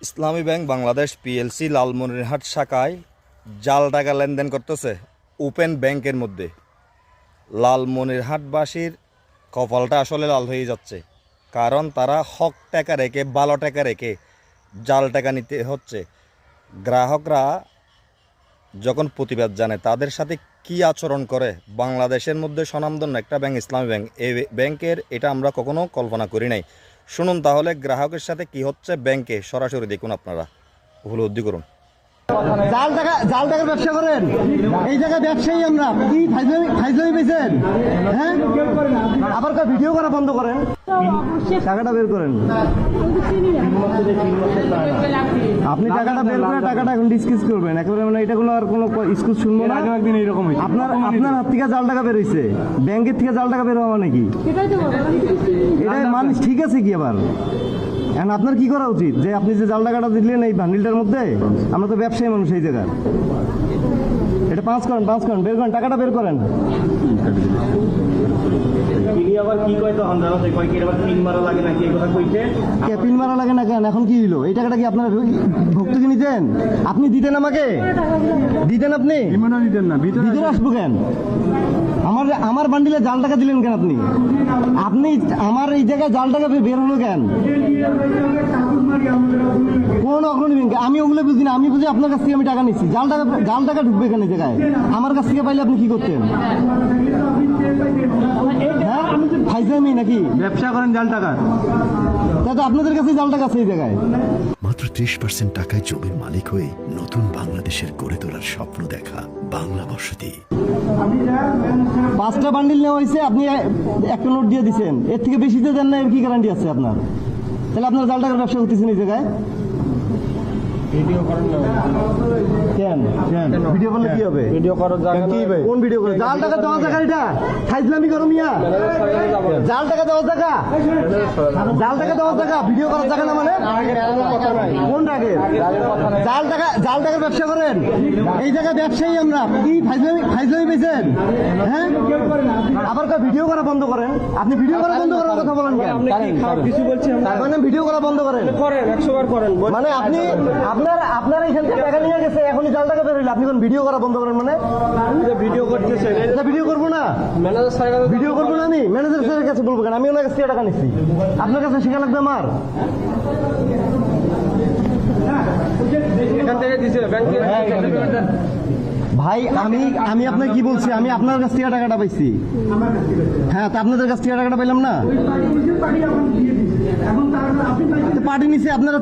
ইসলামী bank Bangladesh PLC Lalmonirhat শাখায় জাল টাকা লেনদেন করতেছে ওপেন ব্যাংকের মধ্যে। লালমনিরহাটবাসীর কপালটা আসলে লাল হয়ে যাচ্ছে, কারণ তারা হক টাকা রেখে ভালো টাকা রেখে জাল টাকা নিতে হচ্ছে। গ্রাহকরা যখন প্রতিবাদ জানায় তাদের সাথে কি আচরণ করে বাংলাদেশের মধ্যে স্বনামধন্য একটা ব্যাংক ইসলামী ব্যাংক, এই ব্যাংকের এটা আমরা কখনো কল্পনা করি নাই। শুনুন তাহলে গ্রাহকের সাথে কি হচ্ছে ব্যাংকে, সরাসরি দেখুন আপনারা, উপলব্ধি করুন। জাল টাকার ব্যবসা করেন, এই জায়গায় ব্যবসায়ী আমরা কি ফাইজলামি পেয়েছেন? হ্যাঁ, আবার ভিডিও করা বন্ধ করেন, টাকাটা বের করেন। আপনি টাকাটা বের করে টাকাটা এখন ডিসকাস করবেন একেবারে, মানে এটা কোনো আর কোনো স্কুল শুনবো না। একদিন এইরকম আপনার হাত থেকে জাল টাকা বের হয়েছে, ব্যাংকের থেকে জাল টাকা বের হওয়া নাকি? এটা মানুষ ঠিক আছে কি? আবার এখন আপনার কি করা উচিত যে আপনি যে জাল টাকাটা দিলেন এই বান্ডিলটার মধ্যে? আমরা তো ব্যবসায়ী মানুষ এই জায়গায়। এটা পাঁচ করেন বের করেন, টাকাটা বের করেন। পিন মারা লাগে না কেন? এখন কি হইলো? এই টাকাটা কি আপনার ভক্তকে নিতেন? আপনি দিতেন আমাকে? দিতেন আপনি? দিতেন না, ভিতরে আসবো কেন? আমার বান্ডিলে জাল টাকা দিলেন কেন আপনি? আপনি আমার এই জায়গায় জাল টাকা বের হলো কেন? কোন অগ্রণী ব্যাংকে? আমি ওগুলো বুঝি না, আমি বুঝি আপনার কাছ থেকে আমি টাকা নিচ্ছি। জাল টাকা ঢুকবে এখানে জায়গায়? আমার কাছ থেকে পাইলে আপনি কি করতেন? হ্যাঁ, ফাইজলামি নাকি? ব্যবসা করেন জাল টাকা, তাই তো আপনাদের কাছে জাল টাকা আছে এই জায়গায়। মাত্র 30% টাকায় জমির মালিক হয়ে নতুন বাংলাদেশের গড়ে তোলার স্বপ্ন দেখা বাংলা বসতি। 5টা বান্ডিল নেওয়া হয়েছে, আপনি একটা নোট দিয়ে দিচ্ছেন, এর থেকে বেশিতে দেন না, এর কি গ্যারান্টি আছে আপনার? তাহলে আপনার জাল টাকার ব্যবসা করতেছেন এই জায়গায় কেন? ভিডিও করলে কি হবে? ভিডিও করো, কোন ভিডিও করে? জাল টাকা দেওয়া জায়গা এটা ফাইজলামি করো মিয়া। জাল টাকা দেওয়া জায়গা, জাল টাকা দেওয়া জায়গা, ভিডিও করার জায়গা না মানে? কোন আগে জাল টাকার ব্যবসা করেন এই জায়গায়? ব্যবসায়ী আমরা কি ফাইজলামি পেয়েছেন? হ্যাঁ, আবার ভিডিও করা বন্ধ করেন। আপনি ভিডিও করা বন্ধ করার কথা বলেন কেন? কিছু বলছি মানে ভিডিও করা বন্ধ করেন, 100 বার করেন। মানে আপনি আপনার এখান থেকে টাকা নিয়ে গেছে, এখনই জাল টাকা বের হইলে আপনি কোন ভিডিও করা বন্ধ করেন? মানে ভিডিও করতেছেন, এটা ভিডিও করবো না, ম্যানেজার স্যারের কাছে ভিডিও করবো না। আমি ম্যানেজার স্যারের কাছে বলবো কেন? আমি ওনার কাছ থেকে টাকা নিচ্ছি, আপনার কাছে শেখা লাগবে আমার? এখান থেকে দিছে ব্যাংকে। ভাই আমি আপনাকে কি বলছি? আমি আপনার কাছ থেকে টাকাটা পাইছি। হ্যাঁ, তা আপনাদের কাছ থেকে টাকাটা পাইলাম না, পার্টি নিচ্ছে আপনারা।